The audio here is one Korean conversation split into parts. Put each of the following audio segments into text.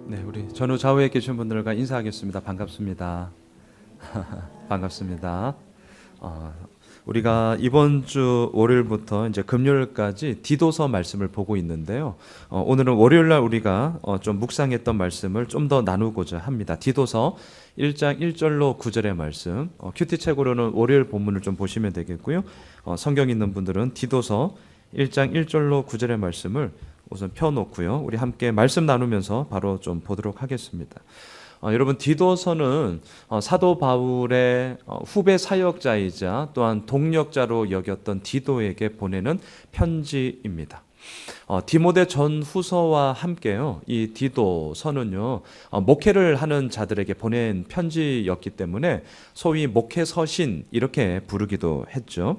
네, 우리 전후 좌우에 계신 분들과 인사하겠습니다. 반갑습니다. 반갑습니다. 어, 우리가 이번 주 월요일부터 이제 금요일까지 디도서 말씀을 보고 있는데요. 오늘은 월요일 날 우리가 좀 묵상했던 말씀을 좀 더 나누고자 합니다. 디도서 1장 1절로 9절의 말씀. 큐티 책으로는 월요일 본문을 좀 보시면 되겠고요. 성경 있는 분들은 디도서 1장 1절로 9절의 말씀을 우선 펴놓고요. 우리 함께 말씀 나누면서 바로 좀 보도록 하겠습니다. 여러분, 디도서는 사도 바울의 후배 사역자이자 또한 동력자로 여겼던 디도에게 보내는 편지입니다. 디모데 전후서와 함께요, 이 디도서는요, 목회를 하는 자들에게 보낸 편지였기 때문에 소위 목회서신 이렇게 부르기도 했죠.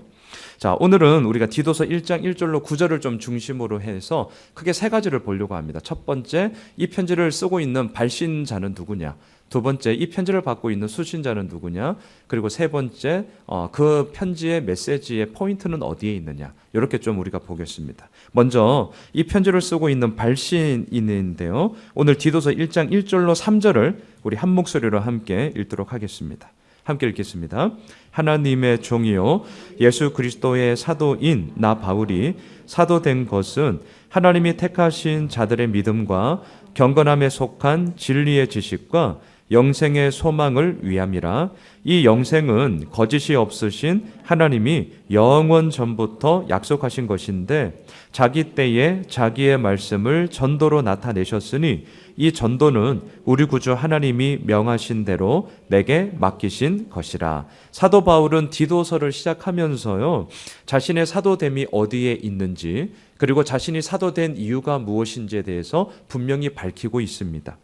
자, 오늘은 우리가 디도서 1장 1절로 9절을 좀 중심으로 해서 크게 세 가지를 보려고 합니다. 첫 번째, 이 편지를 쓰고 있는 발신자는 누구냐? 두 번째, 이 편지를 받고 있는 수신자는 누구냐? 그리고 세 번째, 그 편지의 메시지의 포인트는 어디에 있느냐? 이렇게 좀 우리가 보겠습니다. 먼저 이 편지를 쓰고 있는 발신인인데요, 오늘 디도서 1장 1절로 3절을 우리 한 목소리로 함께 읽도록 하겠습니다. 함께 읽겠습니다. 하나님의 종이요 예수 그리스도의 사도인 나 바울이 사도된 것은 하나님이 택하신 자들의 믿음과 경건함에 속한 진리의 지식과 영생의 소망을 위함이라. 이 영생은 거짓이 없으신 하나님이 영원 전부터 약속하신 것인데 자기 때에 자기의 말씀을 전도로 나타내셨으니 이 전도는 우리 구주 하나님이 명하신 대로 내게 맡기신 것이라. 사도 바울은 디도서를 시작하면서요, 자신의 사도됨이 어디에 있는지 그리고 자신이 사도된 이유가 무엇인지에 대해서 분명히 밝히고 있습니다.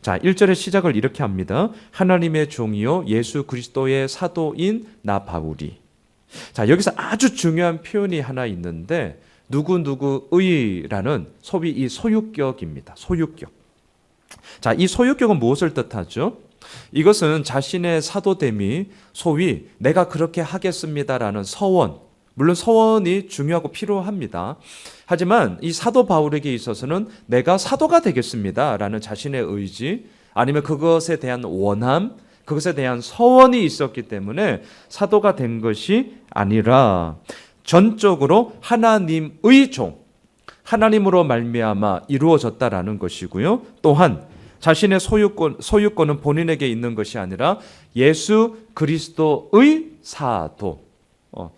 자, 1절의 시작을 이렇게 합니다. 하나님의 종이요 예수 그리스도의 사도인 나 바울이. 자, 여기서 아주 중요한 표현이 하나 있는데 누구누구의라는 소위 이 소유격입니다. 소유격. 자, 이 소유격은 무엇을 뜻하죠? 이것은 자신의 사도됨이 소위 내가 그렇게 하겠습니다라는 서원, 물론 서원이 중요하고 필요합니다. 하지만 이 사도 바울에게 있어서는 내가 사도가 되겠습니다라는 자신의 의지, 아니면 그것에 대한 원함, 그것에 대한 서원이 있었기 때문에 사도가 된 것이 아니라 전적으로 하나님의 종, 하나님으로 말미암아 이루어졌다라는 것이고요. 또한 자신의 소유권은 본인에게 있는 것이 아니라 예수 그리스도의 사도,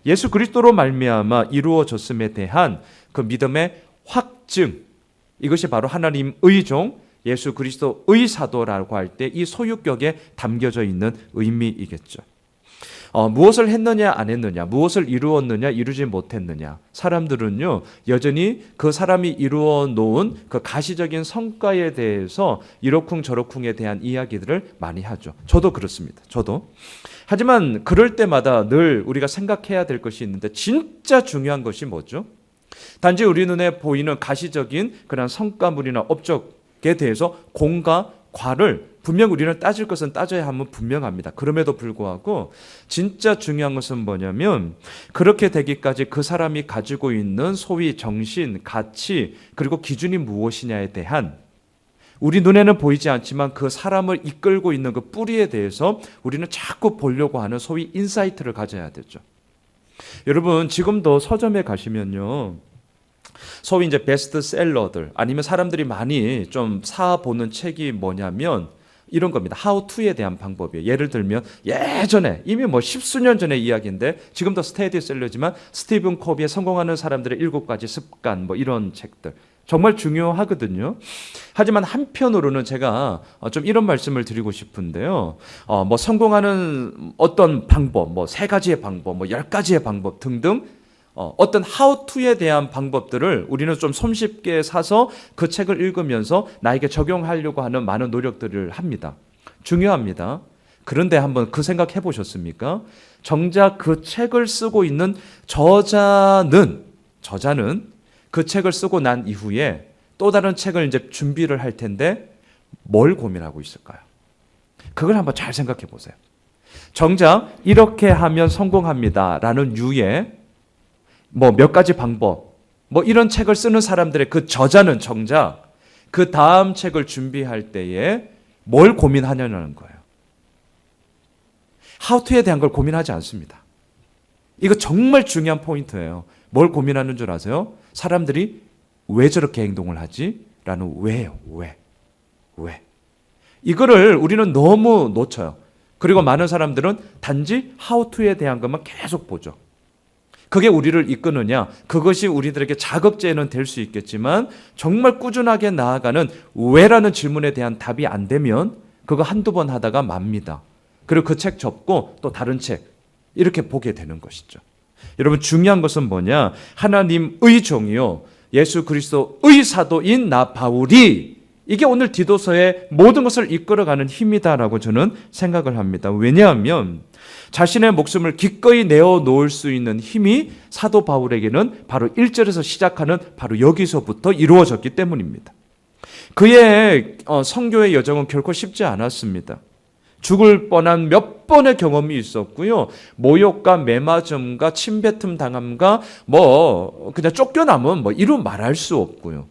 예수 그리스도로 말미암아 이루어졌음에 대한 그 믿음의 확증, 이것이 바로 하나님의 종, 예수 그리스도의 사도라고 할 때 이 소유격에 담겨져 있는 의미이겠죠. 무엇을 했느냐 안 했느냐, 무엇을 이루었느냐 이루지 못했느냐, 사람들은요 여전히 그 사람이 이루어 놓은 그 가시적인 성과에 대해서 이러쿵저러쿵에 대한 이야기들을 많이 하죠. 저도 그렇습니다. 저도. 하지만 그럴 때마다 늘 우리가 생각해야 될 것이 있는데, 진짜 중요한 것이 뭐죠? 단지 우리 눈에 보이는 가시적인 그런 성과물이나 업적에 대해서 공과 과를 분명 우리는 따질 것은 따져야 하면 분명합니다. 그럼에도 불구하고 진짜 중요한 것은 뭐냐면, 그렇게 되기까지 그 사람이 가지고 있는 소위 정신, 가치, 그리고 기준이 무엇이냐에 대한, 우리 눈에는 보이지 않지만 그 사람을 이끌고 있는 그 뿌리에 대해서 우리는 자꾸 보려고 하는 소위 인사이트를 가져야 되죠. 여러분, 지금도 서점에 가시면요, 소위 이제 베스트셀러들, 아니면 사람들이 많이 좀 사보는 책이 뭐냐면 이런 겁니다. How to에 대한 방법이에요. 예를 들면 예전에 이미 뭐 십수년 전의 이야기인데 지금도 스테디셀러지만 스티븐 코비의 성공하는 사람들의 7가지 습관, 뭐 이런 책들 정말 중요하거든요. 하지만 한편으로는 제가 좀 이런 말씀을 드리고 싶은데요. 뭐 성공하는 어떤 방법, 뭐 3가지의 방법, 뭐 10가지의 방법 등등, 어떤 how to에 대한 방법들을 우리는 좀 손쉽게 사서 그 책을 읽으면서 나에게 적용하려고 하는 많은 노력들을 합니다. 중요합니다. 그런데 한번 그 생각 해보셨습니까? 정작 그 책을 쓰고 있는 저자는 그 책을 쓰고 난 이후에 또 다른 책을 이제 준비를 할 텐데 뭘 고민하고 있을까요? 그걸 한번 잘 생각해 보세요. 정작 이렇게 하면 성공합니다라는 유의 뭐 몇 가지 방법, 뭐 이런 책을 쓰는 사람들의 그 저자는 정작 그 다음 책을 준비할 때에 뭘 고민하냐는 거예요. how to에 대한 걸 고민하지 않습니다. 이거 정말 중요한 포인트예요. 뭘 고민하는 줄 아세요? 사람들이 왜 저렇게 행동을 하지? 라는 왜예요. 왜? 이거를 우리는 너무 놓쳐요. 그리고 많은 사람들은 단지 how to에 대한 것만 계속 보죠. 그게 우리를 이끄느냐? 그것이 우리들에게 자극제는 될 수 있겠지만 정말 꾸준하게 나아가는 왜라는 질문에 대한 답이 안 되면 그거 한두 번 하다가 맙니다. 그리고 그 책 접고 또 다른 책 이렇게 보게 되는 것이죠. 여러분 중요한 것은 뭐냐? 하나님의 종이요. 예수 그리스도의 사도인 나 바울이 이게 오늘 디도서의 모든 것을 이끌어가는 힘이다라고 저는 생각을 합니다. 왜냐하면 자신의 목숨을 기꺼이 내어놓을 수 있는 힘이 사도 바울에게는 바로 1절에서 시작하는 바로 여기서부터 이루어졌기 때문입니다. 그의 선교의 여정은 결코 쉽지 않았습니다. 죽을 뻔한 몇 번의 경험이 있었고요. 모욕과 매맞음과 침뱉음 당함과 그냥 쫓겨남은 이루 말할 수 없고요.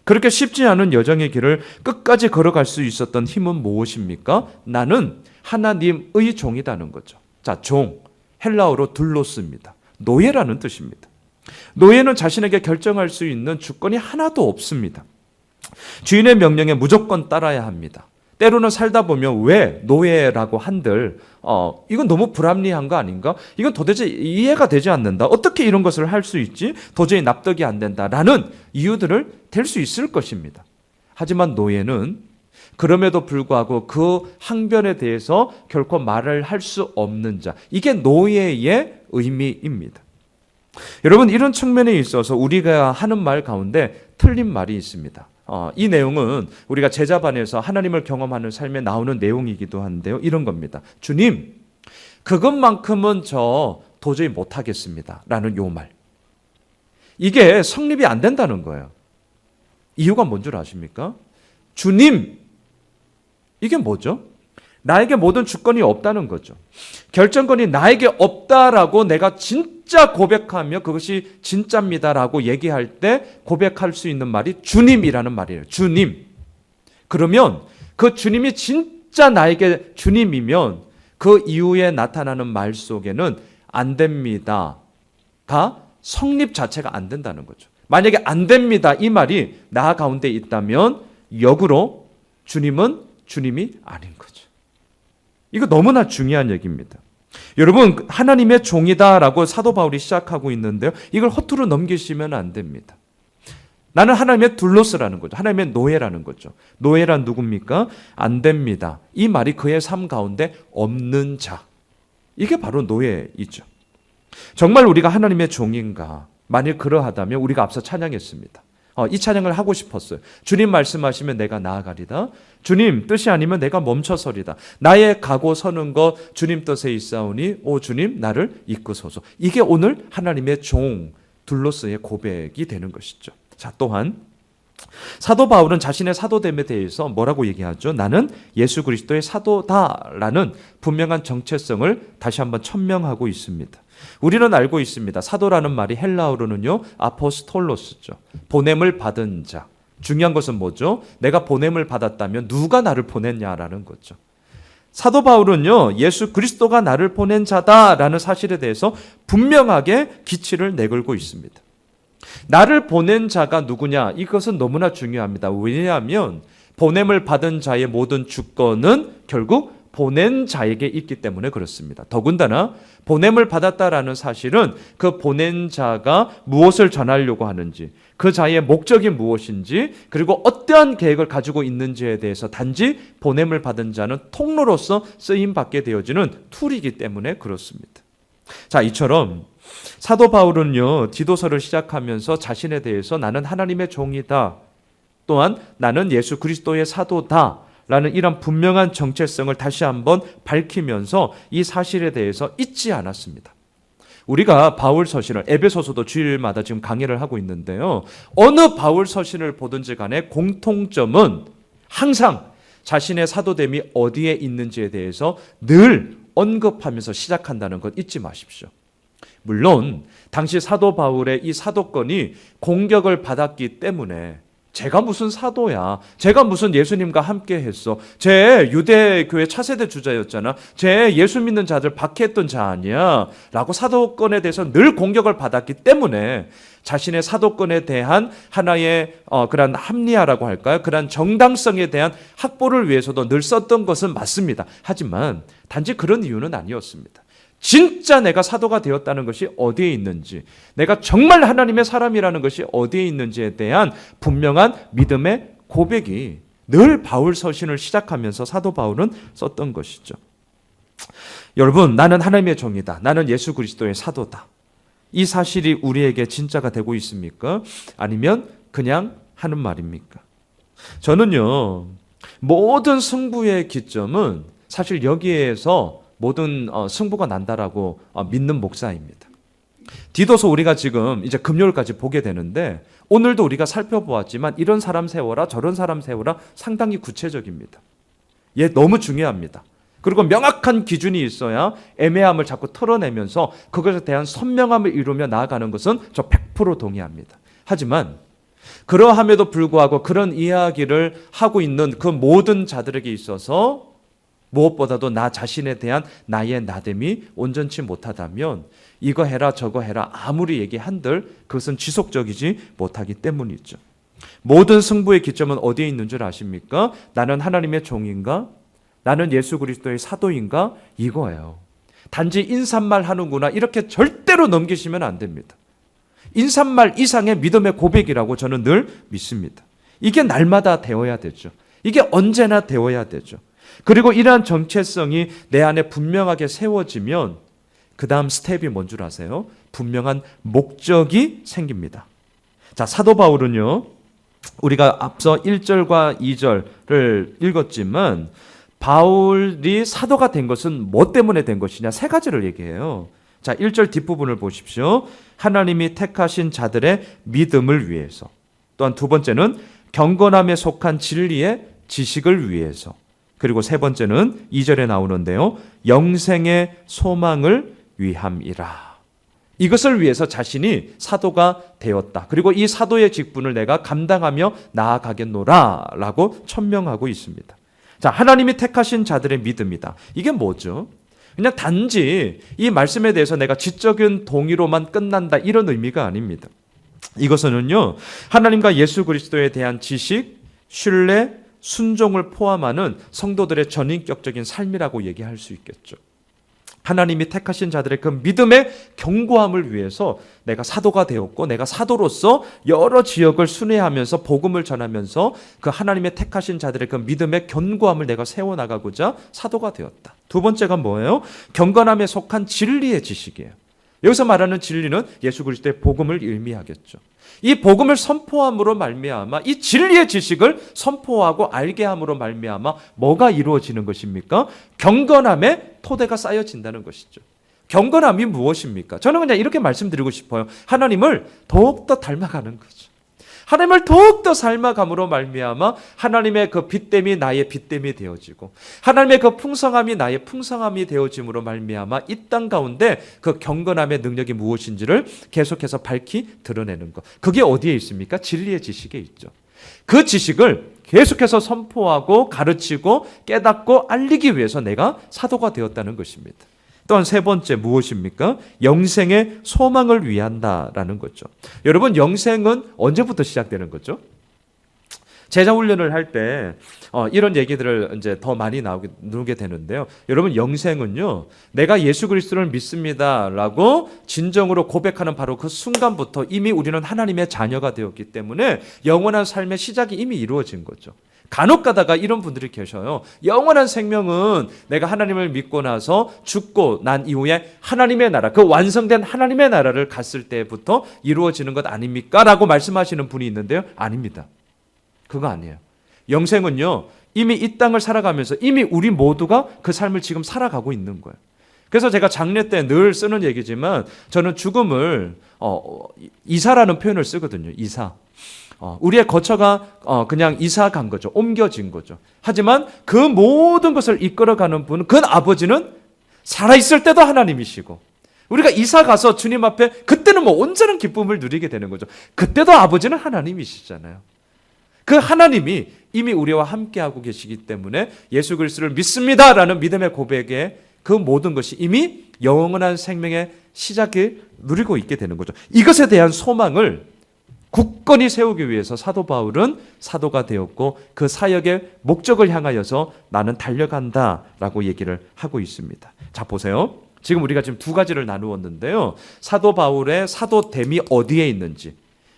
그렇게 쉽지 않은 여정의 길을 끝까지 걸어갈 수 있었던 힘은 무엇입니까? 나는 하나님의 종이라는 거죠. 자, 종, 헬라어로 둘로스입니다. 노예라는 뜻입니다. 노예는 자신에게 결정할 수 있는 주권이 하나도 없습니다. 주인의 명령에 무조건 따라야 합니다. 때로는 살다 보면 왜 노예라고 한들 이건 너무 불합리한 거 아닌가? 이건 도대체 이해가 되지 않는다. 어떻게 이런 것을 할 수 있지? 도저히 납득이 안 된다라는 이유들을 댈 수 있을 것입니다. 하지만 노예는 그럼에도 불구하고 그 항변에 대해서 결코 말을 할 수 없는 자. 이게 노예의 의미입니다. 여러분 이런 측면에 있어서 우리가 하는 말 가운데 틀린 말이 있습니다. 이 내용은 우리가 제자반에서 하나님을 경험하는 삶에 나오는 내용이기도 한데요. 이런 겁니다. 주님, 그것만큼은 저 도저히 못하겠습니다. 라는 요 말. 이게 성립이 안 된다는 거예요. 이유가 뭔 줄 아십니까? 주님, 이게 뭐죠? 나에게 모든 주권이 없다는 거죠. 결정권이 나에게 없다라고 내가 진짜 고백하며 그것이 진짜입니다라고 얘기할 때 고백할 수 있는 말이 주님이라는 말이에요. 주님. 그러면 그 주님이 진짜 나에게 주님이면 그 이후에 나타나는 말 속에는 안 됩니다가 성립 자체가 안 된다는 거죠. 만약에 안 됩니다 이 말이 나 가운데 있다면 역으로 주님은 주님이 아닌 거죠. 이거 너무나 중요한 얘기입니다. 여러분 하나님의 종이다라고 사도 바울이 시작하고 있는데요. 이걸 허투루 넘기시면 안 됩니다. 나는 하나님의 둘로스라는 거죠. 하나님의 노예라는 거죠. 노예란 누굽니까? 안 됩니다. 이 말이 그의 삶 가운데 없는 자. 이게 바로 노예이죠. 정말 우리가 하나님의 종인가? 만일 그러하다면 우리가 앞서 찬양했습니다. 이 찬양을 하고 싶었어요. 주님 말씀하시면 내가 나아가리다. 주님 뜻이 아니면 내가 멈춰서리다. 나의 가고 서는 것 주님 뜻에 있사오니 오 주님 나를 이끄소서. 이게 오늘 하나님의 종 둘로스의 고백이 되는 것이죠. 자, 또한 사도 바울은 자신의 사도됨에 대해서 뭐라고 얘기하죠? 나는 예수 그리스도의 사도다라는 분명한 정체성을 다시 한번 천명하고 있습니다. 우리는 알고 있습니다. 사도라는 말이 헬라어로는요 아포스톨로스죠. 보냄을 받은 자. 중요한 것은 뭐죠? 내가 보냄을 받았다면 누가 나를 보냈냐라는 거죠. 사도 바울은요 예수 그리스도가 나를 보낸 자다라는 사실에 대해서 분명하게 기치를 내걸고 있습니다. 나를 보낸 자가 누구냐? 이것은 너무나 중요합니다. 왜냐하면 보냄을 받은 자의 모든 주권은 결국 보낸 자에게 있기 때문에 그렇습니다. 더군다나 보냄을 받았다라는 사실은 그 보낸 자가 무엇을 전하려고 하는지, 그 자의 목적이 무엇인지, 그리고 어떠한 계획을 가지고 있는지에 대해서 단지 보냄을 받은 자는 통로로서 쓰임받게 되어지는 툴이기 때문에 그렇습니다. 자, 이처럼 사도 바울은요 디도서를 시작하면서 자신에 대해서 나는 하나님의 종이다, 또한 나는 예수 그리스도의 사도다 라는 이런 분명한 정체성을 다시 한번 밝히면서 이 사실에 대해서 잊지 않았습니다. 우리가 바울 서신을 에베소서도 주일마다 지금 강의를 하고 있는데요. 어느 바울 서신을 보든지 간에 공통점은 항상 자신의 사도됨이 어디에 있는지에 대해서 늘 언급하면서 시작한다는 것 잊지 마십시오. 물론 당시 사도 바울의 이 사도권이 공격을 받았기 때문에 제가 무슨 사도야? 제가 무슨 예수님과 함께 했어? 제 유대교회 차세대 주자였잖아. 제 예수 믿는 자들 박해했던 자 아니야? 라고 사도권에 대해서 늘 공격을 받았기 때문에 자신의 사도권에 대한 하나의 그런 합리화라고 할까요? 그런 정당성에 대한 확보를 위해서도 늘 썼던 것은 맞습니다. 하지만 단지 그런 이유는 아니었습니다. 진짜 내가 사도가 되었다는 것이 어디에 있는지, 내가 정말 하나님의 사람이라는 것이 어디에 있는지에 대한 분명한 믿음의 고백이 늘 바울 서신을 시작하면서 사도 바울은 썼던 것이죠. 여러분, 나는 하나님의 종이다. 나는 예수 그리스도의 사도다. 이 사실이 우리에게 진짜가 되고 있습니까? 아니면 그냥 하는 말입니까? 저는요, 모든 승부의 기점은 사실 여기에서 모든 승부가 난다라고 믿는 목사입니다. 디도서 우리가 지금 이제 금요일까지 보게 되는데 오늘도 우리가 살펴보았지만 이런 사람 세워라 저런 사람 세워라 상당히 구체적입니다. 얘 너무 중요합니다. 그리고 명확한 기준이 있어야 애매함을 자꾸 털어내면서 그것에 대한 선명함을 이루며 나아가는 것은 저 100% 동의합니다. 하지만 그러함에도 불구하고 그런 이야기를 하고 있는 그 모든 자들에게 있어서 무엇보다도 나 자신에 대한 나의 나됨이 온전치 못하다면 이거 해라 저거 해라 아무리 얘기한들 그것은 지속적이지 못하기 때문이죠. 모든 승부의 기점은 어디에 있는 줄 아십니까? 나는 하나님의 종인가? 나는 예수 그리스도의 사도인가? 이거예요. 단지 인사말 하는구나 이렇게 절대로 넘기시면 안 됩니다. 인사말 이상의 믿음의 고백이라고 저는 늘 믿습니다. 이게 날마다 되어야 되죠. 이게 언제나 되어야 되죠. 그리고 이러한 정체성이 내 안에 분명하게 세워지면 그 다음 스텝이 뭔 줄 아세요? 분명한 목적이 생깁니다. 자, 사도 바울은요, 우리가 앞서 1절과 2절을 읽었지만 바울이 사도가 된 것은 뭐 때문에 된 것이냐? 세 가지를 얘기해요. 자, 1절 뒷부분을 보십시오. 하나님이 택하신 자들의 믿음을 위해서. 또한 두 번째는 경건함에 속한 진리의 지식을 위해서. 그리고 세 번째는 2절에 나오는데요. 영생의 소망을 위함이라. 이것을 위해서 자신이 사도가 되었다. 그리고 이 사도의 직분을 내가 감당하며 나아가겠노라 라고 천명하고 있습니다. 자, 하나님이 택하신 자들의 믿음이다. 이게 뭐죠? 그냥 단지 이 말씀에 대해서 내가 지적인 동의로만 끝난다 이런 의미가 아닙니다. 이것은요, 하나님과 예수 그리스도에 대한 지식, 신뢰, 순종을 포함하는 성도들의 전인격적인 삶이라고 얘기할 수 있겠죠. 하나님이 택하신 자들의 그 믿음의 견고함을 위해서 내가 사도가 되었고 내가 사도로서 여러 지역을 순회하면서 복음을 전하면서 그 하나님의 택하신 자들의 그 믿음의 견고함을 내가 세워나가고자 사도가 되었다. 두 번째가 뭐예요? 경건함에 속한 진리의 지식이에요. 여기서 말하는 진리는 예수 그리스도의 복음을 의미하겠죠. 이 복음을 선포함으로 말미암아 이 진리의 지식을 선포하고 알게 함으로 말미암아 뭐가 이루어지는 것입니까? 경건함의 토대가 쌓여진다는 것이죠. 경건함이 무엇입니까? 저는 그냥 이렇게 말씀드리고 싶어요. 하나님을 더욱더 닮아가는 거죠. 하나님을 더욱더 삶아감으로 말미암아 하나님의 그 빛됨이 나의 빛됨이 되어지고 하나님의 그 풍성함이 나의 풍성함이 되어짐으로 말미암아 이 땅 가운데 그 경건함의 능력이 무엇인지를 계속해서 밝히 드러내는 것. 그게 어디에 있습니까? 진리의 지식에 있죠. 그 지식을 계속해서 선포하고 가르치고 깨닫고 알리기 위해서 내가 사도가 되었다는 것입니다. 또한 세 번째 무엇입니까? 영생의 소망을 위한다라는 거죠. 여러분, 영생은 언제부터 시작되는 거죠? 제자 훈련을 할 때 이런 얘기들을 이제 더 많이 나오게 되는데요. 여러분, 영생은요, 내가 예수 그리스도를 믿습니다라고 진정으로 고백하는 바로 그 순간부터 이미 우리는 하나님의 자녀가 되었기 때문에 영원한 삶의 시작이 이미 이루어진 거죠. 간혹 가다가 이런 분들이 계셔요. 영원한 생명은 내가 하나님을 믿고 나서 죽고 난 이후에 하나님의 나라, 그 완성된 하나님의 나라를 갔을 때부터 이루어지는 것 아닙니까? 라고 말씀하시는 분이 있는데요. 아닙니다. 그거 아니에요. 영생은요, 이미 이 땅을 살아가면서 이미 우리 모두가 그 삶을 지금 살아가고 있는 거예요. 그래서 제가 장례 때 늘 쓰는 얘기지만 저는 죽음을 이사라는 표현을 쓰거든요. 이사. 우리의 거처가 그냥 이사 간 거죠. 옮겨진 거죠. 하지만 그 모든 것을 이끌어가는 분은 그 아버지는 살아있을 때도 하나님이시고 우리가 이사 가서 주님 앞에 그때는 뭐 온전한 기쁨을 누리게 되는 거죠. 그때도 아버지는 하나님이시잖아요. 그 하나님이 이미 우리와 함께하고 계시기 때문에 예수 그리스도를 믿습니다라는 믿음의 고백에 그 모든 것이 이미 영원한 생명의 시작을 누리고 있게 되는 거죠. 이것에 대한 소망을 굳건히 세우기 위해서 사도 바울은 사도가 되었고 그 사역의 목적을 향하여서 나는 달려간다라고 얘기를 하고 있습니다. 자, 보세요. 지금 우리가 지금 두 가지를 나누었는데요. 사도 바울의 사도됨이 어디에 있는지,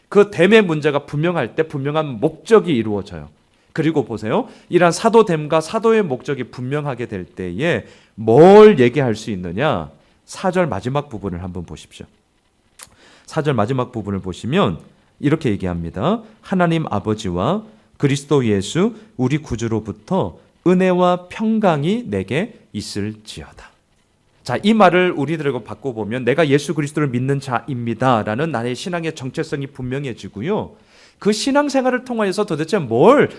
그 됨의 문제가 분명할 때 분명한 목적이 이루어져요. 그리고 보세요. 이러한 사도됨과 사도의 목적이 분명하게 될 때에 뭘 얘기할 수 있느냐? 4절 마지막 부분을 한번 보십시오. 4절 마지막 부분을 보시면 이렇게 얘기합니다. 하나님 아버지와 그리스도 예수 우리 구주로부터 은혜와 평강이 내게 있을지어다. 자, 이 말을 우리들에게 바꿔보면 내가 예수 그리스도를 믿는 자입니다 라는 나의 신앙의 정체성이 분명해지고요. 그 신앙생활을 통하여서 도대체 뭘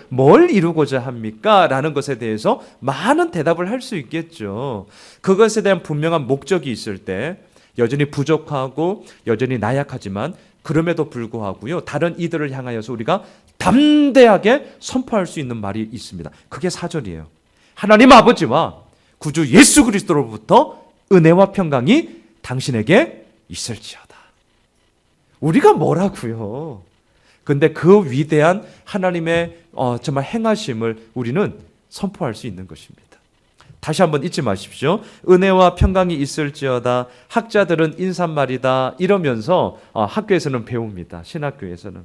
이루고자 합니까? 라는 것에 대해서 많은 대답을 할 수 있겠죠. 그것에 대한 분명한 목적이 있을 때 여전히 부족하고 여전히 나약하지만 그럼에도 불구하고요, 다른 이들을 향하여서 우리가 담대하게 선포할 수 있는 말이 있습니다. 그게 4절이에요. 하나님 아버지와 구주 예수 그리스도로부터 은혜와 평강이 당신에게 있을지어다. 우리가 뭐라고요? 근데 그 위대한 하나님의 정말 행하심을 우리는 선포할 수 있는 것입니다. 다시 한번 잊지 마십시오. 은혜와 평강이 있을지어다. 학자들은 인사말이다 이러면서 학교에서는 배웁니다. 신학교에서는.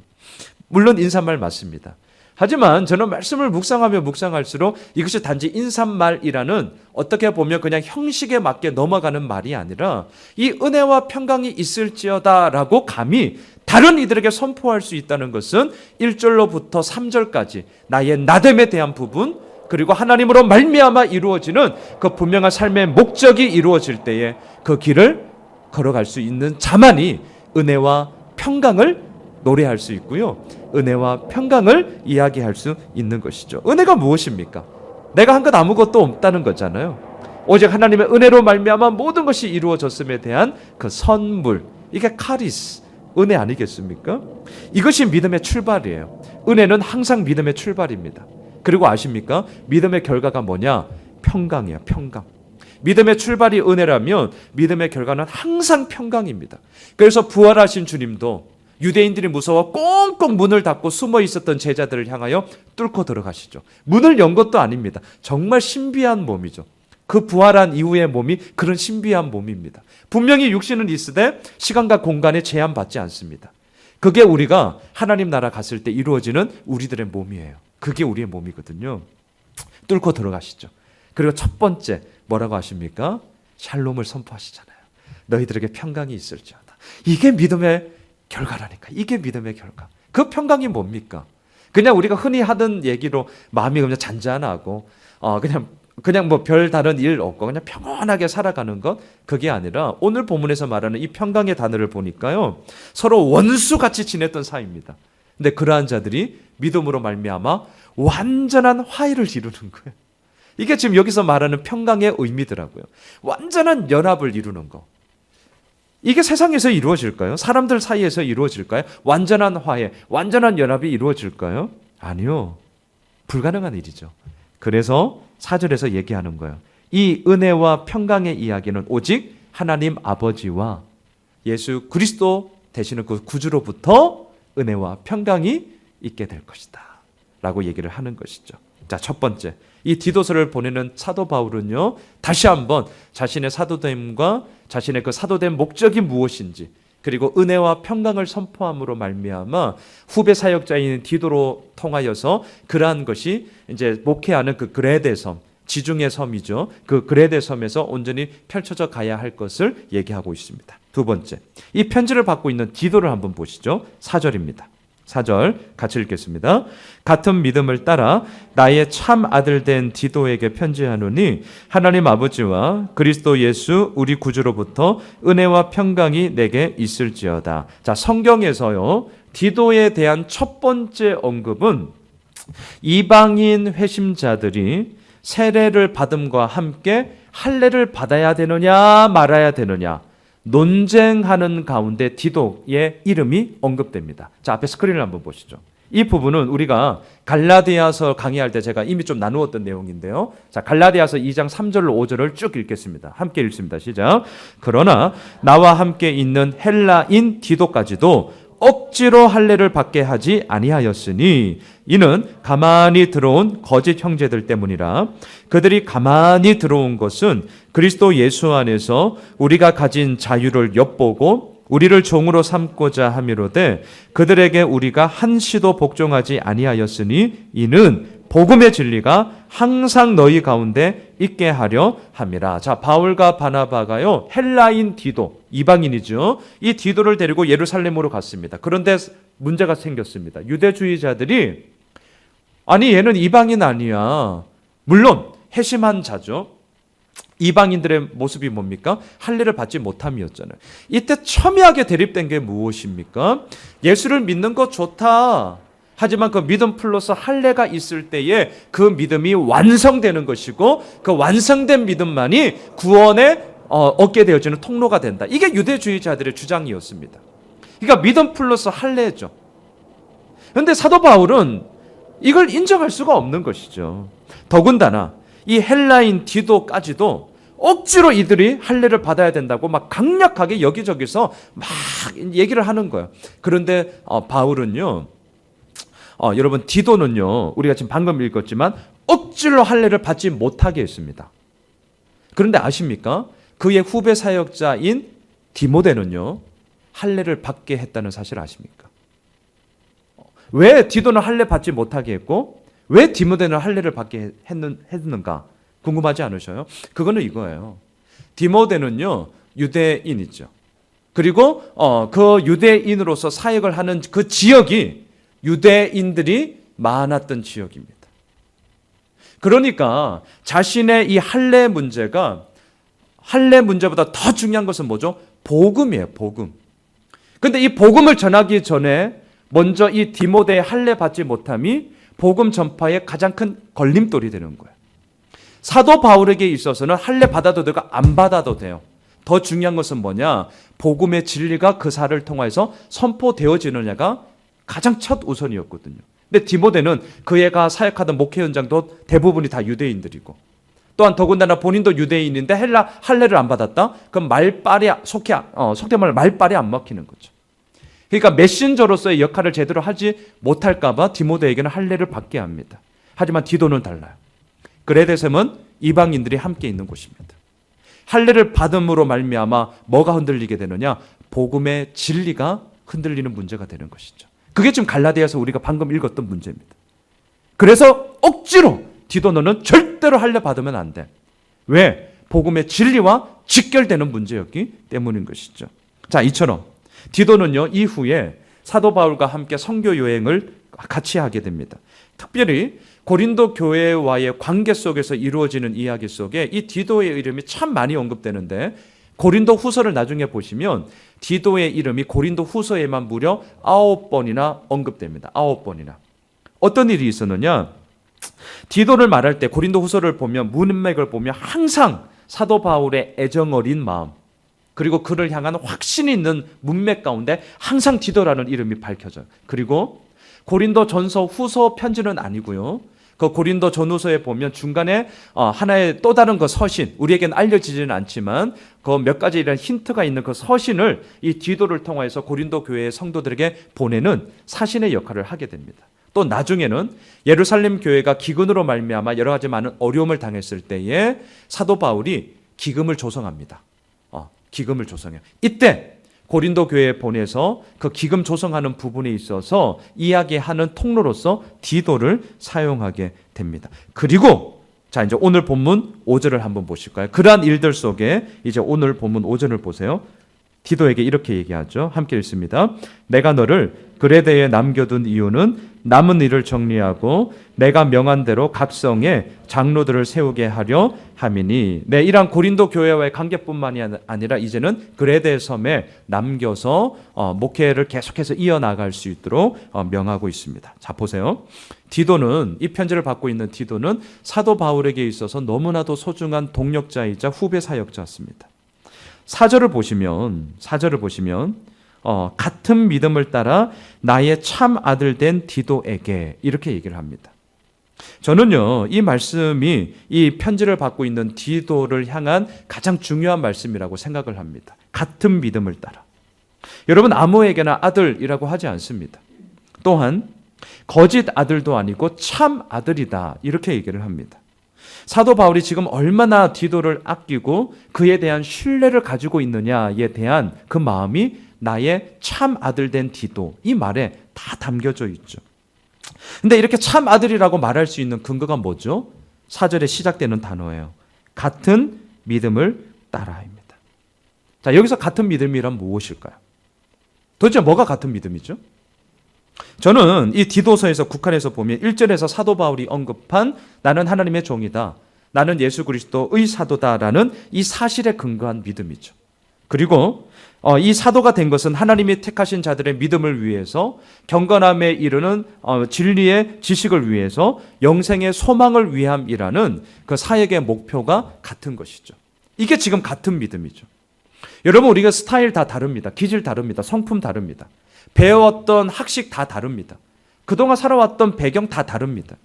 물론 인사말 맞습니다. 하지만 저는 말씀을 묵상하면 묵상할수록 이것이 단지 인사말이라는 어떻게 보면 그냥 형식에 맞게 넘어가는 말이 아니라 이 은혜와 평강이 있을지어다라고 감히 다른 이들에게 선포할 수 있다는 것은 1절로부터 3절까지 나의 나됨에 대한 부분, 그리고 하나님으로 말미암아 이루어지는 그 분명한 삶의 목적이 이루어질 때에 그 길을 걸어갈 수 있는 자만이 은혜와 평강을 노래할 수 있고요, 은혜와 평강을 이야기할 수 있는 것이죠. 은혜가 무엇입니까? 내가 한 것 아무것도 없다는 거잖아요. 오직 하나님의 은혜로 말미암아 모든 것이 이루어졌음에 대한 그 선물, 이게 카리스, 은혜 아니겠습니까? 이것이 믿음의 출발이에요. 은혜는 항상 믿음의 출발입니다. 그리고 아십니까? 믿음의 결과가 뭐냐? 평강이에요. 평강. 믿음의 출발이 은혜라면 믿음의 결과는 항상 평강입니다. 그래서 부활하신 주님도 유대인들이 무서워 꽁꽁 문을 닫고 숨어 있었던 제자들을 향하여 뚫고 들어가시죠. 문을 연 것도 아닙니다. 정말 신비한 몸이죠. 그 부활한 이후의 몸이 그런 신비한 몸입니다. 분명히 육신은 있으되 시간과 공간에 제한받지 않습니다. 그게 우리가 하나님 나라 갔을 때 이루어지는 우리들의 몸이에요. 그게 우리의 몸이거든요. 뚫고 들어가시죠. 그리고 첫 번째 뭐라고 하십니까? 샬롬을 선포하시잖아요. 너희들에게 평강이 있을지어다. 이게 믿음의 결과라니까. 이게 믿음의 결과. 그 평강이 뭡니까? 그냥 우리가 흔히 하던 얘기로 마음이 그냥 잔잔하고 그냥 뭐 별 다른 일 없고 그냥 평안하게 살아가는 것, 그게 아니라 오늘 본문에서 말하는 이 평강의 단어를 보니까요, 서로 원수같이 지냈던 사이입니다. 근데 그러한 자들이 믿음으로 말미암아 완전한 화해를 이루는 거예요. 이게 지금 여기서 말하는 평강의 의미더라고요. 완전한 연합을 이루는 거. 이게 세상에서 이루어질까요? 사람들 사이에서 이루어질까요? 완전한 화해, 완전한 연합이 이루어질까요? 아니요. 불가능한 일이죠. 그래서 4절에서 얘기하는 거예요. 이 은혜와 평강의 이야기는 오직 하나님 아버지와 예수 그리스도 되시는 그 구주로부터 은혜와 평강이 있게 될 것이다 라고 얘기를 하는 것이죠. 자, 첫 번째, 이 디도서를 보내는 사도 바울은요, 다시 한번 자신의 사도됨과 자신의 그 사도된 목적이 무엇인지, 그리고 은혜와 평강을 선포함으로 말미암아 후배 사역자인 디도로 통하여서 그러한 것이 이제 목회하는 그 그레데 섬, 지중해 섬이죠. 그 그레데 섬에서 온전히 펼쳐져 가야 할 것을 얘기하고 있습니다. 두 번째, 이 편지를 받고 있는 디도를 한번 보시죠. 4절입니다. 4절 같이 읽겠습니다. 같은 믿음을 따라 나의 참 아들 된 디도에게 편지하노니 하나님 아버지와 그리스도 예수 우리 구주로부터 은혜와 평강이 내게 있을지어다. 자, 성경에서요, 디도에 대한 첫 번째 언급은 이방인 회심자들이 세례를 받음과 함께 할례를 받아야 되느냐 말아야 되느냐 논쟁하는 가운데 디도의 이름이 언급됩니다. 자, 앞에 스크린을 한번 보시죠. 이 부분은 우리가 갈라디아서 강의할 때 제가 이미 좀 나누었던 내용인데요. 자, 갈라디아서 2장 3절로 5절을 쭉 읽겠습니다. 함께 읽습니다. 시작. 그러나 나와 함께 있는 헬라인 디도까지도 억지로 할례를 받게 하지 아니하였으니 이는 가만히 들어온 거짓 형제들 때문이라. 그들이 가만히 들어온 것은 그리스도 예수 안에서 우리가 가진 자유를 엿보고 우리를 종으로 삼고자 함이로되 그들에게 우리가 한시도 복종하지 아니하였으니 이는 복음의 진리가 항상 너희 가운데 있게 하려 함이라. 자, 바울과 바나바가요, 헬라인 디도, 이방인이죠. 이 디도를 데리고 예루살렘으로 갔습니다. 그런데 문제가 생겼습니다. 유대주의자들이 아니 얘는 이방인 아니야. 물론 회심한 자죠. 이방인들의 모습이 뭡니까? 할례를 받지 못함이었잖아요. 이때 첨예하게 대립된 게 무엇입니까? 예수를 믿는 거 좋다. 하지만 그 믿음 플러스 할례가 있을 때에 그 믿음이 완성되는 것이고 그 완성된 믿음만이 구원에 얻게 되어지는 통로가 된다. 이게 유대주의자들의 주장이었습니다. 그러니까 믿음 플러스 할례죠. 그런데 사도 바울은 이걸 인정할 수가 없는 것이죠. 더군다나 이 헬라인 디도까지도 억지로 이들이 할례를 받아야 된다고 막 강력하게 여기저기서 막 얘기를 하는 거예요. 그런데 바울은요, 여러분 디도는요, 우리가 지금 방금 읽었지만 억지로 할례를 받지 못하게 했습니다. 그런데 아십니까? 그의 후배 사역자인 디모데는요, 할례를 받게 했다는 사실 아십니까? 왜 디도는 할례 받지 못하게 했고 왜 디모데는 할례를 받게 했는가 궁금하지 않으셔요? 그거는 이거예요. 디모데는요, 유대인이죠. 그리고 그 유대인으로서 사역을 하는 그 지역이 유대인들이 많았던 지역입니다. 그러니까 자신의 이 할례 문제가 할례 문제보다 더 중요한 것은 뭐죠? 복음이에요. 복음. 근데 이 복음을 전하기 전에 먼저 이 디모데의 할례 받지 못함이 복음 전파의 가장 큰 걸림돌이 되는 거예요. 사도 바울에게 있어서는 할례 받아도 되고 안 받아도 돼요. 더 중요한 것은 뭐냐? 복음의 진리가 그 사를 통해서 선포되어지느냐가 가장 첫 우선이었거든요. 근데 디모데는 그 애가 사역하던 목회 현장도 대부분이 다 유대인들이고 또한 더군다나 본인도 유대인인데 할례를 안 받았다? 그럼 말빨이 속된 말로 말빨이 안 먹히는 거죠. 그러니까 메신저로서의 역할을 제대로 하지 못할까 봐 디모데에게는 할례를 받게 합니다. 하지만 디도는 달라요. 그레데셈은 이방인들이 함께 있는 곳입니다. 할례를 받음으로 말미암아 뭐가 흔들리게 되느냐? 복음의 진리가 흔들리는 문제가 되는 것이죠. 그게 지금 갈라디아서 우리가 방금 읽었던 문제입니다. 그래서 억지로 디도 너는 절대로 할례 받으면 안 돼. 왜? 복음의 진리와 직결되는 문제였기 때문인 것이죠. 자, 이처럼 디도는요, 이후에 사도 바울과 함께 선교 여행을 같이 하게 됩니다. 특별히 고린도 교회와의 관계 속에서 이루어지는 이야기 속에 이 디도의 이름이 참 많이 언급되는데 고린도 후서를 나중에 보시면 디도의 이름이 고린도 후서에만 무려 9번이나 언급됩니다. 9번이나. 어떤 일이 있었느냐? 디도를 말할 때 고린도 후서를 보면 문맥을 보면 항상 사도 바울의 애정어린 마음 그리고 그를 향한 확신이 있는 문맥 가운데 항상 디도라는 이름이 밝혀져요. 그리고 고린도 전서 후서 편지는 아니고요. 그 고린도 전후서에 보면 중간에 하나의 또 다른 그 서신, 우리에게는 알려지지는 않지만 그 몇 가지 이런 힌트가 있는 그 서신을 이 디도를 통해서 고린도 교회의 성도들에게 보내는 사신의 역할을 하게 됩니다. 또 나중에는 예루살렘 교회가 기근으로 말미암아 여러 가지 많은 어려움을 당했을 때에 사도 바울이 기금을 조성합니다. 기금을 조성해요. 이때 고린도 교회에 보내서 그 기금 조성하는 부분에 있어서 이야기하는 통로로서 디도를 사용하게 됩니다. 그리고 자, 이제 오늘 본문 5절을 한번 보실까요? 그러한 일들 속에 이제 오늘 본문 5절을 보세요. 디도에게 이렇게 얘기하죠. 함께 읽습니다. 내가 너를 그레데에 남겨둔 이유는 남은 일을 정리하고 내가 명한 대로 각 성에 장로들을 세우게 하려 함이니. 네, 이러한 고린도 교회와의 관계뿐만이 아니라 이제는 그레데 섬에 남겨서 목회를 계속해서 이어나갈 수 있도록 명하고 있습니다. 자, 보세요. 디도는, 이 편지를 받고 있는 디도는 사도 바울에게 있어서 너무나도 소중한 동력자이자 후배 사역자였습니다. 4절을 보시면 같은 믿음을 따라 나의 참 아들 된 디도에게 이렇게 얘기를 합니다. 저는요, 이 말씀이 이 편지를 받고 있는 디도를 향한 가장 중요한 말씀이라고 생각을 합니다. 같은 믿음을 따라. 여러분, 아무에게나 아들이라고 하지 않습니다. 또한 거짓 아들도 아니고 참 아들이다 이렇게 얘기를 합니다. 사도 바울이 지금 얼마나 디도를 아끼고 그에 대한 신뢰를 가지고 있느냐에 대한 그 마음이 나의 참 아들 된 디도, 이 말에 다 담겨져 있죠. 근데 이렇게 참 아들이라고 말할 수 있는 근거가 뭐죠? 4절에 시작되는 단어예요. 같은 믿음을 따라입니다. 자, 여기서 같은 믿음이란 무엇일까요? 도대체 뭐가 같은 믿음이죠? 저는 이 디도서에서 국한해서 보면 1절에서 사도 바울이 언급한 나는 하나님의 종이다, 나는 예수 그리스도의 사도다라는 이 사실에 근거한 믿음이죠. 그리고 이 사도가 된 것은 하나님이 택하신 자들의 믿음을 위해서, 경건함에 이르는 진리의 지식을 위해서, 영생의 소망을 위함이라는 그 사역의 목표가 같은 것이죠. 이게 지금 같은 믿음이죠. 여러분, 우리가 스타일 다 다릅니다. 기질 다릅니다. 성품 다릅니다. 배웠던 학식 다 다릅니다. 그동안 살아왔던 배경 다 다릅니다.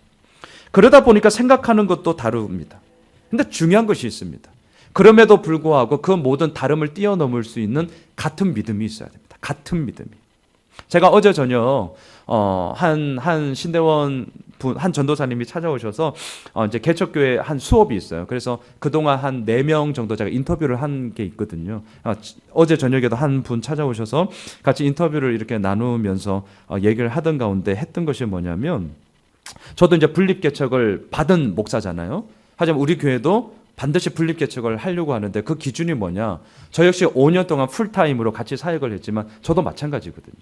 그러다 보니까 생각하는 것도 다릅니다. 근데 중요한 것이 있습니다. 그럼에도 불구하고 그 모든 다름을 뛰어넘을 수 있는 같은 믿음이 있어야 됩니다. 같은 믿음이. 제가 어제 저녁 한 신대원 분, 한 전도사님이 찾아오셔서 이제 개척교회 한 수업이 있어요. 그래서 그동안 한 4명 정도 제가 인터뷰를 한 게 있거든요. 어제 저녁에도 한 분 찾아오셔서 같이 인터뷰를 이렇게 나누면서 얘기를 하던 가운데 했던 것이 뭐냐면, 저도 이제 분립개척을 받은 목사잖아요. 하지만 우리 교회도 반드시 분립개척을 하려고 하는데 그 기준이 뭐냐? 저 역시 5년 동안 풀타임으로 같이 사역을 했지만 저도 마찬가지거든요.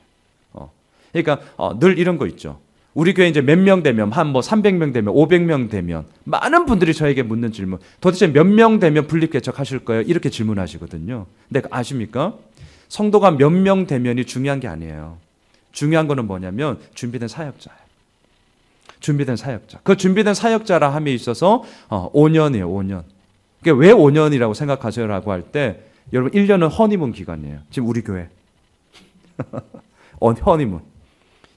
그러니까 늘 이런 거 있죠. 우리 교회 이제 몇 명 되면, 한 300명 되면, 500명 되면 많은 분들이 저에게 묻는 질문, 도대체 몇 명 되면 분립개척 하실 거예요? 이렇게 질문하시거든요. 근데 아십니까? 성도가 몇 명 되면이 중요한 게 아니에요. 중요한 거는 뭐냐면 준비된 사역자예요. 준비된 사역자. 그 준비된 사역자라 함에 있어서 5년이에요. 5년. 그게 왜 5년이라고 생각하세요? 라고 할 때, 여러분 1년은 허니문 기간이에요. 지금 우리 교회. 허니문.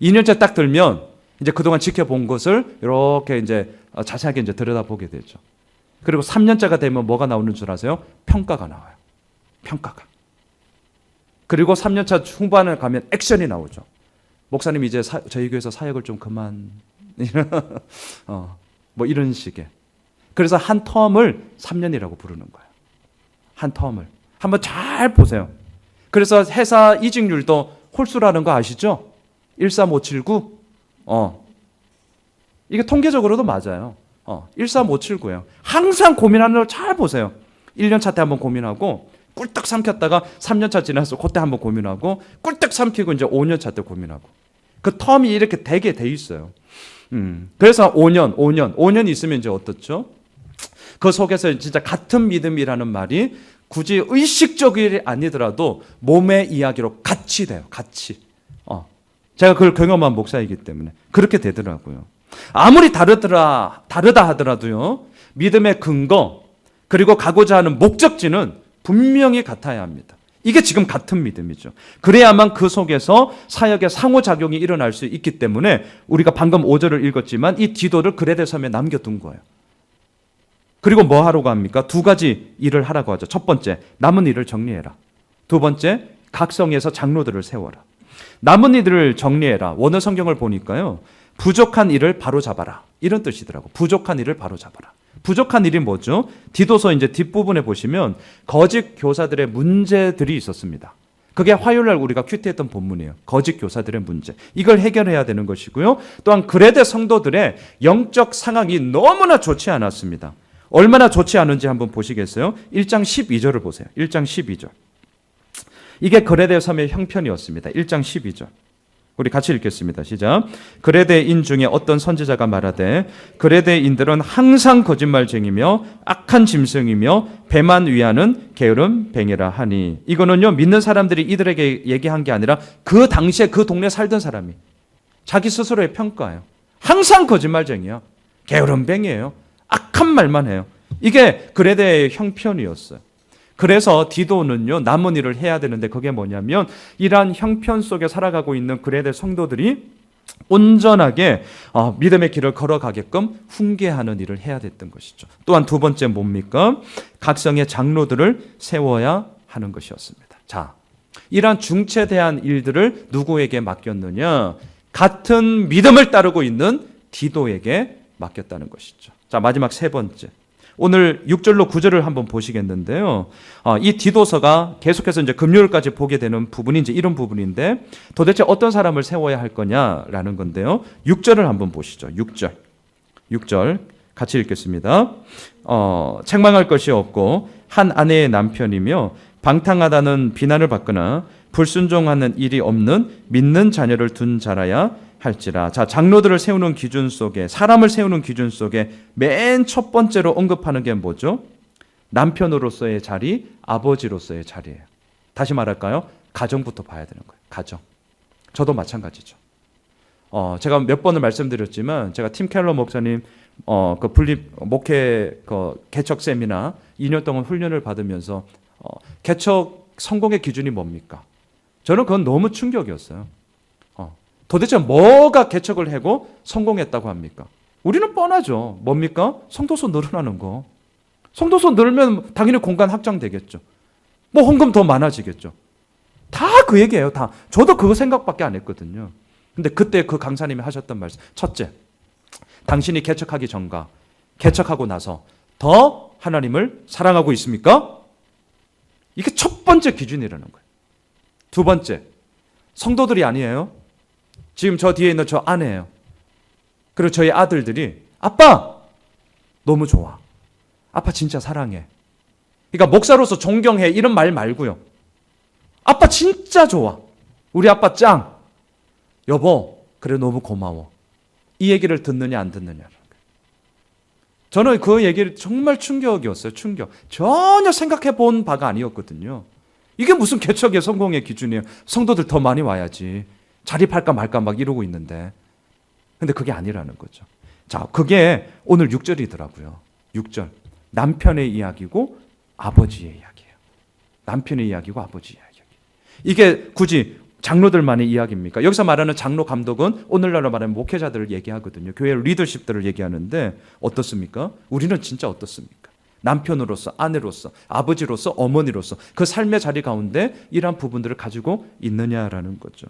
2년째 딱 들면 이제 그동안 지켜본 것을 이렇게 이제 자세하게 이제 들여다보게 되죠. 그리고 3년째가 되면 뭐가 나오는 줄 아세요? 평가가 나와요. 평가가. 그리고 3년차 후반에 가면 액션이 나오죠. 목사님 이제 저희 교회에서 사역을 좀 그만. 뭐 이런 식의. 그래서 한 텀을 3년이라고 부르는 거예요. 한 텀을. 한번 잘 보세요. 그래서 회사 이직률도 홀수라는 거 아시죠? 13579. 이게 통계적으로도 맞아요. 13579예요. 항상 고민하는 걸 잘 보세요. 1년 차 때 한번 고민하고 꿀떡 삼켰다가 3년 차 지나서 그때 한번 고민하고 꿀떡 삼키고 이제 5년 차 때 고민하고. 그 텀이 이렇게 되게 돼 있어요. 그래서 5년 있으면 이제 어떻죠? 그 속에서 진짜 같은 믿음이라는 말이 굳이 의식적이 아니더라도 몸의 이야기로 같이 돼요. 같이. 제가 그걸 경험한 목사이기 때문에 그렇게 되더라고요. 아무리 다르다 하더라도요, 믿음의 근거 그리고 가고자 하는 목적지는 분명히 같아야 합니다. 이게 지금 같은 믿음이죠. 그래야만 그 속에서 사역의 상호작용이 일어날 수 있기 때문에 우리가 방금 5절을 읽었지만 이 디도를 그레데 섬에 남겨둔 거예요. 그리고 뭐 하라고 합니까? 2가지 일을 하라고 하죠. 첫 번째, 남은 일을 정리해라. 2번째, 각 성에서 장로들을 세워라. 남은 일을 정리해라. 원어 성경을 보니까요, 부족한 일을 바로잡아라, 이런 뜻이더라고. 부족한 일을 바로잡아라. 부족한 일이 뭐죠? 디도서 이제 뒷부분에 보시면 거짓 교사들의 문제들이 있었습니다. 그게 화요일날 우리가 큐티했던 본문이에요. 거짓 교사들의 문제. 이걸 해결해야 되는 것이고요. 또한 그레데 성도들의 영적 상황이 너무나 좋지 않았습니다. 얼마나 좋지 않은지 한번 보시겠어요? 1장 12절을 보세요. 1장 12절. 이게 그레데 섬의 형편이었습니다. 1장 12절. 우리 같이 읽겠습니다. 시작. 그레데인 중에 어떤 선지자가 말하되 그레데인들은 항상 거짓말쟁이며 악한 짐승이며 배만 위하는 게으른 뱅이라 하니. 이거는요, 믿는 사람들이 이들에게 얘기한 게 아니라 그 당시에 그 동네에 살던 사람이 자기 스스로의 평가예요. 항상 거짓말쟁이야. 게으른 뱅이에요. 악한 말만 해요. 이게 그레데의 형편이었어요. 그래서 디도는요, 남은 일을 해야 되는데 그게 뭐냐면 이러한 형편 속에 살아가고 있는 그레데 성도들이 온전하게 믿음의 길을 걸어가게끔 훈계하는 일을 해야 됐던 것이죠. 또한 두 번째 뭡니까? 각성의 장로들을 세워야 하는 것이었습니다. 자, 이러한 중체대한 일들을 누구에게 맡겼느냐? 같은 믿음을 따르고 있는 디도에게 맡겼다는 것이죠. 자, 마지막 세 번째. 오늘 6절로 9절을 한번 보시겠는데요. 이 디도서가 계속해서 이제 금요일까지 보게 되는 부분이 이제 이런 부분인데 도대체 어떤 사람을 세워야 할 거냐라는 건데요. 6절을 한번 보시죠. 6절 같이 읽겠습니다. 책망할 것이 없고 한 아내의 남편이며 방탕하다는 비난을 받거나 불순종하는 일이 없는 믿는 자녀를 둔 자라야 할지라. 자, 장로들을 세우는 기준 속에, 사람을 세우는 기준 속에 맨 첫 번째로 언급하는 게 뭐죠? 남편으로서의 자리, 아버지로서의 자리예요. 다시 말할까요? 가정부터 봐야 되는 거예요. 가정. 저도 마찬가지죠. 제가 몇 번을 말씀드렸지만 제가 팀 켈러 목사님 그 분립 목회 그 개척 세미나 2년 동안 훈련을 받으면서 개척 성공의 기준이 뭡니까? 저는 그건 너무 충격이었어요. 도대체 뭐가 개척을 하고 성공했다고 합니까? 우리는 뻔하죠. 뭡니까? 성도수 늘어나는 거. 성도수 늘면 당연히 공간 확장되겠죠. 뭐 헌금 더 많아지겠죠. 다 그 얘기예요. 다. 저도 그거 생각밖에 안 했거든요. 근데 그때 그 강사님이 하셨던 말씀. 첫째, 당신이 개척하기 전과 개척하고 나서 더 하나님을 사랑하고 있습니까? 이게 첫 번째 기준이라는 거예요. 두 번째, 성도들이 아니에요. 지금 저 뒤에 있는 저 아내예요. 그리고 저희 아들들이 아빠 너무 좋아. 아빠 진짜 사랑해. 그러니까 목사로서 존경해 이런 말 말고요. 아빠 진짜 좋아. 우리 아빠 짱. 여보 그래 너무 고마워. 이 얘기를 듣느냐 안 듣느냐. 저는 그 얘기를 정말 충격이었어요. 충격. 전혀 생각해 본 바가 아니었거든요. 이게 무슨 개척의 성공의 기준이에요. 성도들 더 많이 와야지. 자립할까 말까 막 이러고 있는데. 근데 그게 아니라는 거죠. 자, 그게 오늘 6절이더라고요. 6절. 남편의 이야기고 아버지의 이야기예요. 남편의 이야기고 아버지의 이야기. 이게 굳이 장로들만의 이야기입니까? 여기서 말하는 장로 감독은 오늘날로 말하면 목회자들을 얘기하거든요. 교회 리더십들을 얘기하는데 어떻습니까? 우리는 진짜 어떻습니까? 남편으로서, 아내로서, 아버지로서, 어머니로서 그 삶의 자리 가운데 이러한 부분들을 가지고 있느냐라는 거죠.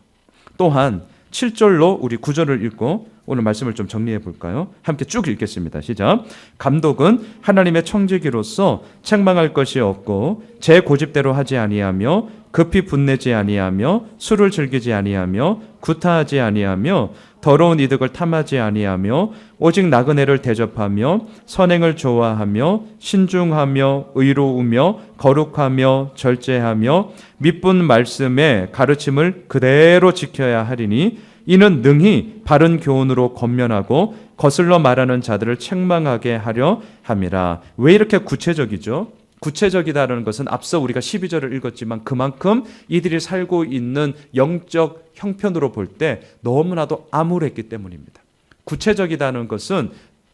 또한 7절로 우리 9절을 읽고 오늘 말씀을 좀 정리해 볼까요? 함께 쭉 읽겠습니다. 시작. 감독은 하나님의 청지기로서 책망할 것이 없고 제 고집대로 하지 아니하며 급히 분내지 아니하며 술을 즐기지 아니하며 구타하지 아니하며 더러운 이득을 탐하지 아니하며 오직 나그네를 대접하며 선행을 좋아하며 신중하며 의로우며 거룩하며 절제하며 미쁜 말씀의 가르침을 그대로 지켜야 하리니 이는 능히 바른 교훈으로 권면하고 거슬러 말하는 자들을 책망하게 하려 함이라. 왜 이렇게 구체적이죠? 구체적이다라는 것은 앞서 우리가 12절을 읽었지만 그만큼 이들이 살고 있는 영적 형편으로 볼 때 너무나도 암울했기 때문입니다. 구체적이다는 것은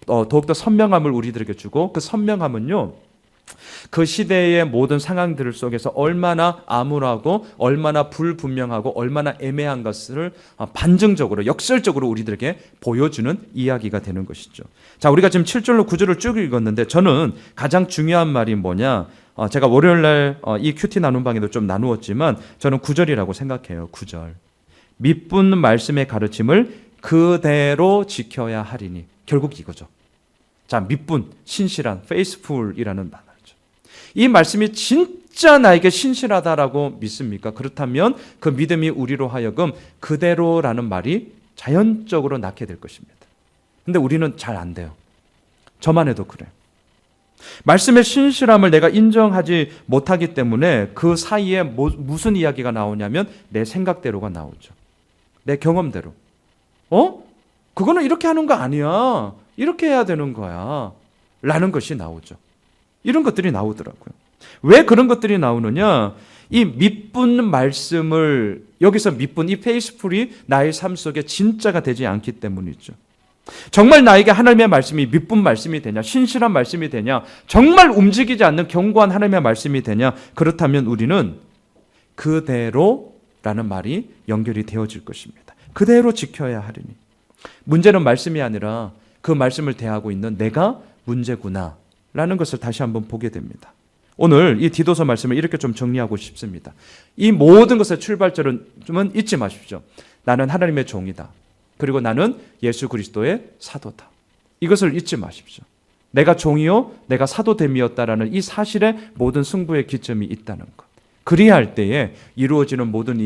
더욱더 선명함을 우리들에게 주고 그 선명함은요, 그 시대의 모든 상황들 속에서 얼마나 암울하고 얼마나 불분명하고 얼마나 애매한 것을 반증적으로 역설적으로 우리들에게 보여주는 이야기가 되는 것이죠. 자, 우리가 지금 7절로 9절을 쭉 읽었는데 저는 가장 중요한 말이 뭐냐, 제가 월요일날 이 큐티 나눔방에도 좀 나누었지만 저는 9절이라고 생각해요. 9절. 미쁜 말씀의 가르침을 그대로 지켜야 하리니. 결국 이거죠. 자, 미쁜, 신실한, faithful이라는 단어죠. 이 말씀이 진짜 나에게 신실하다라고 믿습니까? 그렇다면 그 믿음이 우리로 하여금 그대로라는 말이 자연적으로 낳게 될 것입니다. 근데 우리는 잘 안 돼요. 저만 해도 그래요. 말씀의 신실함을 내가 인정하지 못하기 때문에 그 사이에 무슨 이야기가 나오냐면 내 생각대로가 나오죠. 내 경험대로. 그거는 이렇게 하는 거 아니야. 이렇게 해야 되는 거야. 라는 것이 나오죠. 이런 것들이 나오더라고요. 왜 그런 것들이 나오느냐? 이 미쁜 말씀을, 여기서 미쁜 이 페이스풀이 나의 삶 속에 진짜가 되지 않기 때문이죠. 정말 나에게 하나님의 말씀이 믿분 말씀이 되냐, 신실한 말씀이 되냐, 정말 움직이지 않는 견고한 하나님의 말씀이 되냐, 그렇다면 우리는 그대로라는 말이 연결이 되어질 것입니다. 그대로 지켜야 하리니. 문제는 말씀이 아니라 그 말씀을 대하고 있는 내가 문제구나 라는 것을 다시 한번 보게 됩니다. 오늘 이 디도서 말씀을 이렇게 좀 정리하고 싶습니다. 이 모든 것의 출발점은 잊지 마십시오. 나는 하나님의 종이다. 그리고 나는 예수 그리스도의 사도다. 이것을 잊지 마십시오. 내가 종이요 내가 사도됨이었다라는 이 사실에 모든 승부의 기점이 있다는 것. 그리할 때에 이루어지는 모든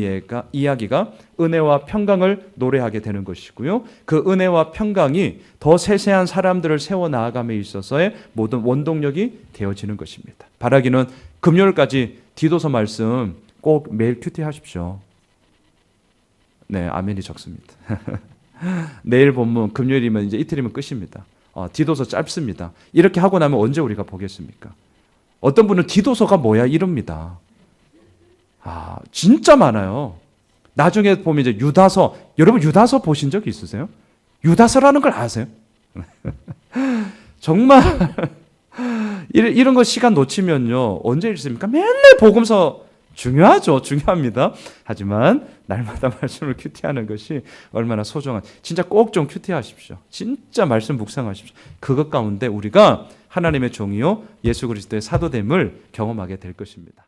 이야기가 은혜와 평강을 노래하게 되는 것이고요. 그 은혜와 평강이 더 세세한 사람들을 세워나가감에 있어서의 모든 원동력이 되어지는 것입니다. 바라기는 금요일까지 디도서 말씀 꼭 매일 큐티하십시오. 네, 아멘이 적습니다. 내일 본문 금요일이면 이제 이틀이면 끝입니다. 디도서 짧습니다. 이렇게 하고 나면 언제 우리가 보겠습니까? 어떤 분은 디도서가 뭐야 이럽니다. 진짜 많아요. 나중에 보면 이제 유다서, 여러분 유다서 보신 적 있으세요? 유다서라는 걸 아세요? 정말 이런 거 시간 놓치면요 언제 읽습니까? 맨날 복음서 중요하죠. 중요합니다. 하지만 날마다 말씀을 큐티하는 것이 얼마나 소중한, 진짜 꼭 좀 큐티하십시오. 진짜 말씀 묵상하십시오. 그것 가운데 우리가 하나님의 종이요 예수 그리스도의 사도됨을 경험하게 될 것입니다.